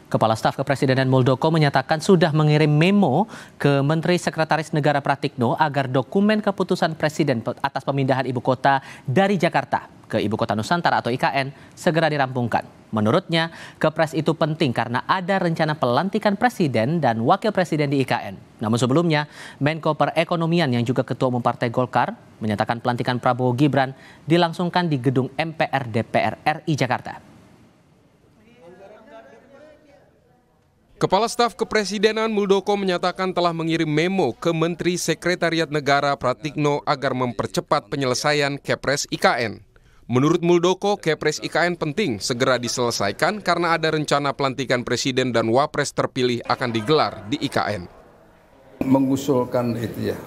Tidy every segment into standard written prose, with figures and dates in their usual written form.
Kepala Staf Kepresidenan Muldoko menyatakan sudah mengirim memo ke Menteri Sekretaris Negara Pratikno agar dokumen keputusan Presiden atas pemindahan ibu kota dari Jakarta ke Ibu Kota Nusantara atau IKN segera dirampungkan. Menurutnya, Kepres itu penting karena ada rencana pelantikan Presiden dan Wakil Presiden di IKN. Namun sebelumnya, Menko Perekonomian yang juga Ketua Umum Partai Golkar menyatakan pelantikan Prabowo Gibran dilangsungkan di gedung MPR DPR RI Jakarta. Kepala Staf Kepresidenan Muldoko menyatakan telah mengirim memo ke Menteri Sekretariat Negara Pratikno agar mempercepat penyelesaian Kepres IKN. Menurut Muldoko, Kepres IKN penting segera diselesaikan karena ada rencana pelantikan Presiden dan Wapres terpilih akan digelar di IKN. Mengusulkan itu ya,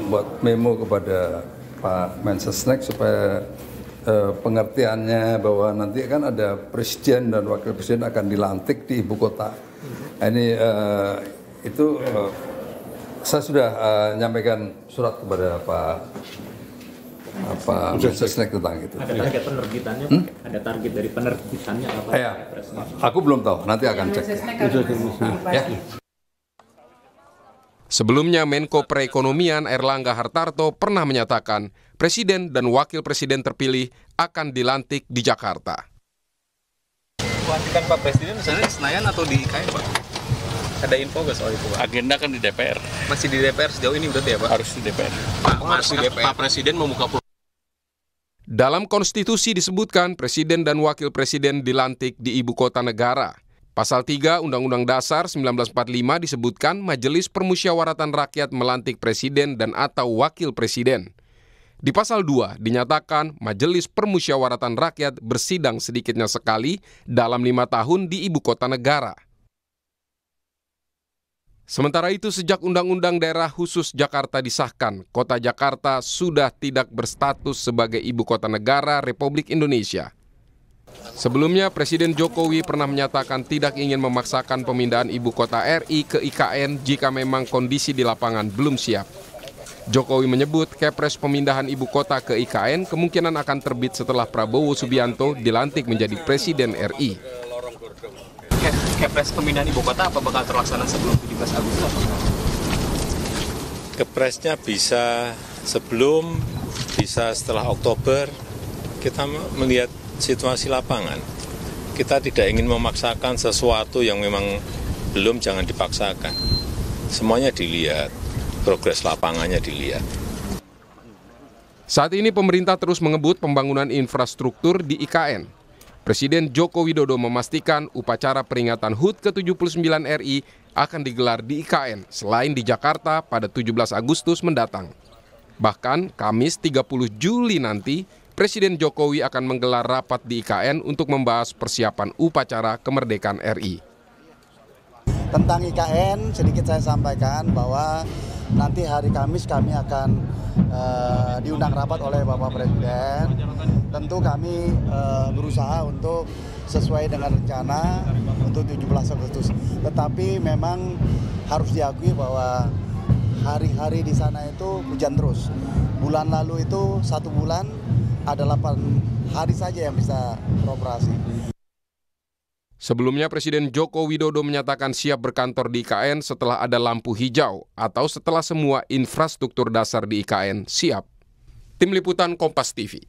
buat memo kepada Pak Mensesnek supaya pengertiannya bahwa nanti kan ada presiden dan wakil presiden akan dilantik di ibu kota. Ini saya sudah nyampaikan surat kepada Pak Mensesnek tentang itu. Ada target penerbitannya, ada target dari penerbitannya apa? Ya, aku belum tahu, nanti akan cek. Ya. Sebelumnya, Menko Perekonomian Airlangga Hartarto pernah menyatakan Presiden dan Wakil Presiden terpilih akan dilantik di Jakarta. Pelantikan Pak Presiden misalnya di Senayan atau di IKN, Pak? Ada info nggak soal itu, Pak? Agenda kan di DPR. Masih di DPR sejauh ini berarti ya, Pak? Harus di DPR. Pak Presiden membuka peluang. Dalam konstitusi disebutkan Presiden dan Wakil Presiden dilantik di Ibu Kota Negara. Pasal 3 Undang-Undang Dasar 1945 disebutkan Majelis Permusyawaratan Rakyat melantik Presiden dan atau Wakil Presiden. Di pasal 2 dinyatakan Majelis Permusyawaratan Rakyat bersidang sedikitnya sekali dalam 5 tahun di Ibu Kota Negara. Sementara itu, sejak Undang-Undang Daerah Khusus Jakarta disahkan, Kota Jakarta sudah tidak berstatus sebagai Ibu Kota Negara Republik Indonesia. Sebelumnya, Presiden Jokowi pernah menyatakan tidak ingin memaksakan pemindahan ibu kota RI ke IKN jika memang kondisi di lapangan belum siap. Jokowi menyebut Kepres pemindahan ibu kota ke IKN kemungkinan akan terbit setelah Prabowo Subianto dilantik menjadi Presiden RI. Kepres pemindahan ibu kota apa bakal terlaksana sebelum 17 Agustus? Kepresnya bisa sebelum, bisa setelah Oktober. Kita melihat situasi lapangan. Kita tidak ingin memaksakan sesuatu yang memang belum, jangan dipaksakan. Semuanya dilihat, progres lapangannya dilihat. Saat ini pemerintah terus mengebut pembangunan infrastruktur di IKN. Presiden Joko Widodo memastikan upacara peringatan HUT ke-79 RI akan digelar di IKN selain di Jakarta pada 17 Agustus mendatang. Bahkan Kamis 30 Juli nanti, Presiden Jokowi akan menggelar rapat di IKN untuk membahas persiapan upacara kemerdekaan RI. Tentang IKN, sedikit saya sampaikan bahwa nanti hari Kamis kami akan diundang rapat oleh Bapak Presiden. Tentu kami berusaha untuk sesuai dengan rencana untuk 17 Agustus. Tetapi memang harus diakui bahwa hari-hari di sana itu hujan terus. Bulan lalu itu 1 bulan ada 8 hari saja yang bisa beroperasi. Sebelumnya Presiden Joko Widodo menyatakan siap berkantor di IKN setelah ada lampu hijau atau setelah semua infrastruktur dasar di IKN siap. Tim Liputan Kompas TV.